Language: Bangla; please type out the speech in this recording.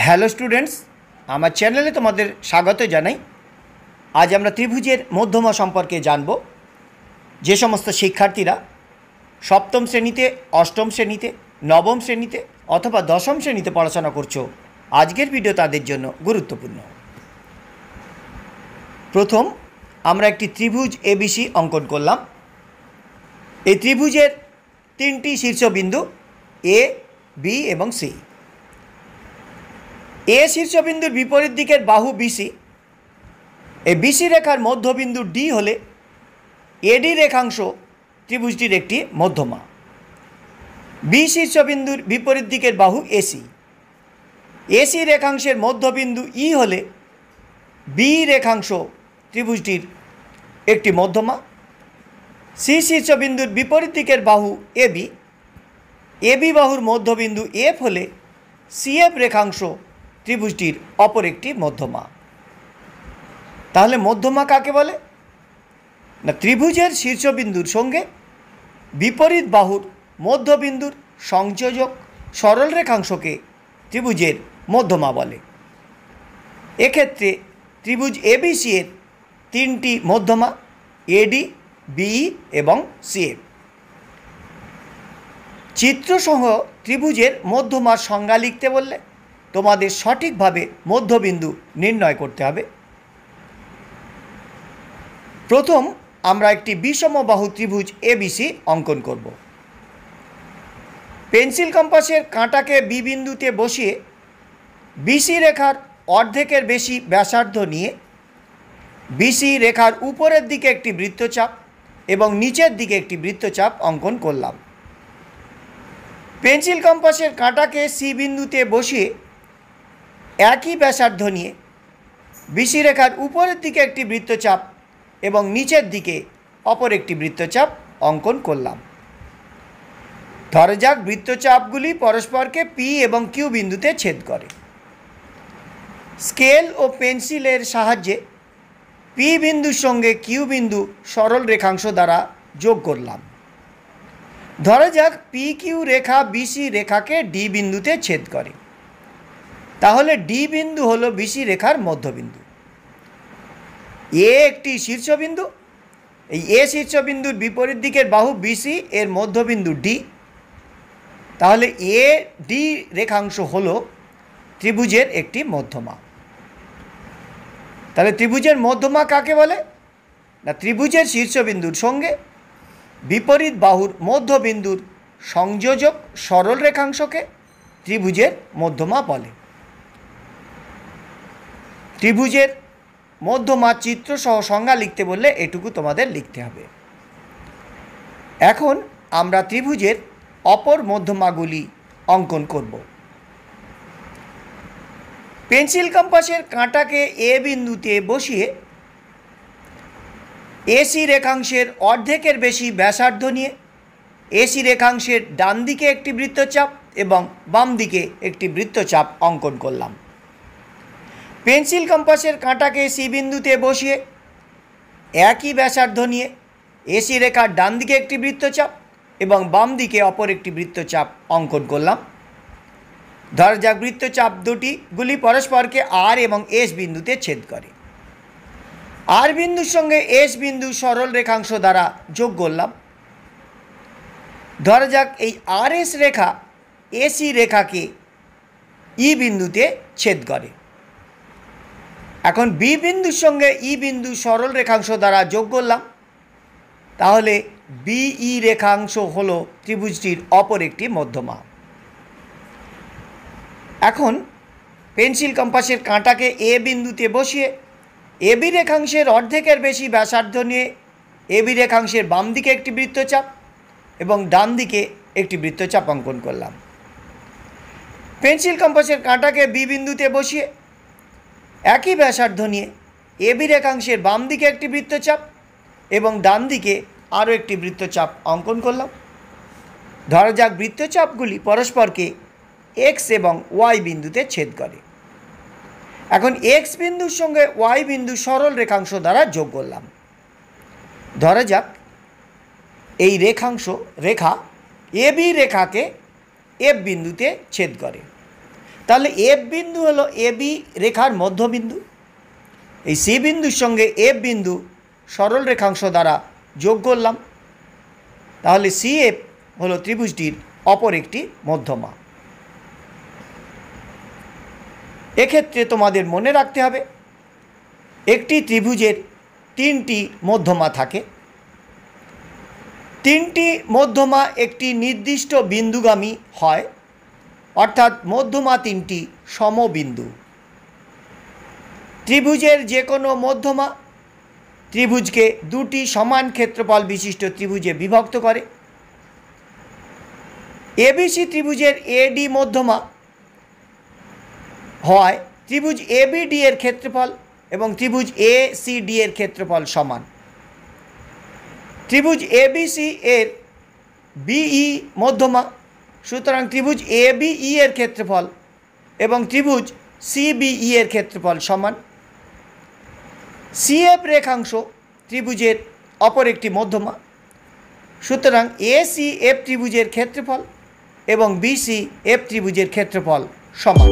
হ্যালো স্টুডেন্টস, আমার চ্যানেলে তোমাদের স্বাগত জানাই। আজ আমরা ত্রিভুজের মধ্যমা সম্পর্কে জানব। যে সমস্ত শিক্ষার্থীরা সপ্তম শ্রেণীতে, অষ্টম শ্রেণীতে, নবম শ্রেণীতে অথবা দশম শ্রেণীতে পড়াশোনা করছো, আজকের ভিডিও তাদের জন্য গুরুত্বপূর্ণ। প্রথম আমরা একটি ত্রিভুজ এবিসি অঙ্কন করলাম। এই ত্রিভুজের তিনটি শীর্ষবিন্দু এ, বি এবং সি। এ শীর্ষবিন্দুর বিপরীত দিকের বাহু বিসি। এই বিসি রেখার মধ্যবিন্দু ডি হলে এডি রেখাংশ ত্রিভুজটির একটি মধ্যমা। বি শীর্ষবিন্দুর বিপরীত দিকের বাহু এসি। এসি রেখাংশের মধ্যবিন্দু ই হলে বি রেখাংশ ত্রিভুজটির একটি মধ্যমা। সি শীর্ষবিন্দুর বিপরীত দিকের বাহু এবি। এবি বাহুর মধ্যবিন্দু এফ হলে সিএফ রেখাংশ ত্রিভুজটির অপর একটি মধ্যমা। তাহলে মধ্যমা কাকে বলে? না, ত্রিভুজের শীর্ষবিন্দুর সঙ্গে বিপরীত বাহুর মধ্যবিন্দুর সংযোজক সরল রেখাংশকে ত্রিভুজের মধ্যমা বলে। এক্ষেত্রে ত্রিভুজ এবিসি এর তিনটি মধ্যমা এডি, বিই এবং সিএফ। চিত্রসহ ত্রিভুজের মধ্যমার সংজ্ঞা লিখতে বললে তোমাদের সঠিকভাবে মধ্যবিন্দু নির্ণয় করতে হবে। প্রথম আমরা একটি বিষমবাহু ত্রিভুজ এবিসি অঙ্কন করব। পেন্সিল কম্পাসের কাঁটাকে বি বিন্দুতে বসিয়ে বিসি রেখার অর্ধেকের বেশি ব্যাসার্ধ নিয়ে বিসি রেখার উপরের দিকে একটি বৃত্তচাপ এবং নিচের দিকে একটি বৃত্তচাপ অঙ্কন করলাম। পেন্সিল কম্পাসের কাঁটাকে সি বিন্দুতে বসিয়ে একই ব্যাসার্ধ নিয়ে বিসি রেখার উপরের দিকে একটি বৃত্তচাপ এবং নিচের দিকে অপর একটি বৃত্তচাপ অঙ্কন করলাম। ধরা যাক বৃত্তচাপগুলি পরস্পরকে পি এবং কিউ বিন্দুতে ছেদ করে। স্কেল ও পেন্সিলের সাহায্যে পি বিন্দুর সঙ্গে কিউ বিন্দু সরল রেখাংশ দ্বারা যোগ করলাম। ধরা যাক পি কিউ রেখা বিসি রেখাকে ডি বিন্দুতে ছেদ করে। তাহলে ডি বিন্দু হলো বিসি রেখার মধ্যবিন্দু। এ একটি শীর্ষবিন্দু। এই এ শীর্ষবিন্দুর বিপরীত দিকের বাহু বিসি এর মধ্যবিন্দু ডি। তাহলে এ ডি রেখাংশ হলো ত্রিভুজের একটি মধ্যমা। তাহলে ত্রিভুজের মধ্যমা কাকে বলে? না, ত্রিভুজের শীর্ষবিন্দুর সঙ্গে বিপরীত বাহুর মধ্যবিন্দুর সংযোজক সরল রেখাংশকে ত্রিভুজের মধ্যমা বলে। ত্রিভুজের মধ্যমা চিত্রসহ সংজ্ঞা লিখতে বললে এটুকু তোমাদের লিখতে হবে। এখন আমরা ত্রিভুজের অপর মধ্যমাগুলি অঙ্কন করব। পেন্সিল কম্পাসের কাঁটাকে এ বিন্দুতে বসিয়ে এসি রেখাংশের অর্ধেকের বেশি ব্যাসার্ধ নিয়ে এসি রেখাংশের ডান দিকে একটি বৃত্তচাপ এবং বাম দিকে একটি বৃত্তচাপ অঙ্কন করলাম। পেন্সিল কম্পাসের কাঁটাকে সি বিন্দুতে বসিয়ে একই ব্যাসার্ধ নিয়ে এসি রেখার ডান দিকে একটি বৃত্তচাপ এবং বাম দিকে অপর একটি বৃত্তচাপ অঙ্কন করলাম। ধরা যাক বৃত্তচাপ দুটিগুলি পরস্পরকে আর এবং এস বিন্দুতে ছেদ করে। আর বিন্দুর সঙ্গে এস বিন্দু সরল রেখাংশ দ্বারা যোগ করলাম। ধরা যাক এই আর এস রেখা এসি রেখাকে ই বিন্দুতে ছেদ করে। এখন বি বিন্দুর সঙ্গে ই বিন্দু সরল রেখাংশ দ্বারা যোগ করলাম। তাহলে বিই রেখাংশ হল ত্রিভুজটির অপর একটি মধ্যমা। এখন পেন্সিল কম্পাসের কাঁটাকে এ বিন্দুতে বসিয়ে এবি রেখাংশের অর্ধেকের বেশি ব্যাসার্ধ নিয়ে এবি রেখাংশের বাম দিকে একটি বৃত্তচাপ এবং ডান দিকে একটি বৃত্তচাপ অঙ্কন করলাম। পেন্সিল কম্পাসের কাঁটাকে বি বিন্দুতে বসিয়ে একই ব্যাসার্ধ নিয়ে এবি রেখাংশের বাম দিকে একটি বৃত্তচাপ এবং ডান দিকে আরও একটি বৃত্তচাপ অঙ্কন করলাম। ধরা যাক বৃত্তচাপগুলি পরস্পরকে এক্স এবং ওয়াই বিন্দুতে ছেদ করে। এখন এক্স বিন্দুর সঙ্গে ওয়াই বিন্দু সরল রেখাংশ দ্বারা যোগ করলাম। ধরা যাক এই রেখা এবি রেখাকে এফ বিন্দুতে ছেদ করে। তাহলে এফ বিন্দু হলো এ বি রেখার মধ্যবিন্দু। এই সি বিন্দুর সঙ্গে এফ বিন্দু সরল রেখাংশ দ্বারা যোগ করলাম। তাহলে সি এফ হলো ত্রিভুজটির অপর একটি মধ্যমা। এক্ষেত্রে তোমাদের মনে রাখতে হবে একটি ত্রিভুজের তিনটি মধ্যমা থাকে। তিনটি মধ্যমা একটি নির্দিষ্ট বিন্দুগামী হয়, অর্থাৎ মধ্যমা তিনটি সমবিন্দু। ত্রিভুজের যে কোনো মধ্যমা ত্রিভুজকে দুটি সমান ক্ষেত্রফল বিশিষ্ট ত্রিভুজে বিভক্ত করে। এবিসি ত্রিভুজের এডি মধ্যমা হয় ত্রিভুজ এবিডি এর ক্ষেত্রফল এবং ত্রিভুজ এসিডি এর ক্ষেত্রফল সমান। ত্রিভুজ এবিসি এর বিই মধ্যমা, সুতরাং ত্রিভুজ এবিই এর ক্ষেত্রফল এবং ত্রিভুজ সিবিই এর ক্ষেত্রফল সমান। সিএফ রেখাংশ ত্রিভুজের অপর একটি মধ্যমা, সুতরাং এসি এফ ত্রিভুজের ক্ষেত্রফল এবং বিসি এফ ত্রিভুজের ক্ষেত্রফল সমান।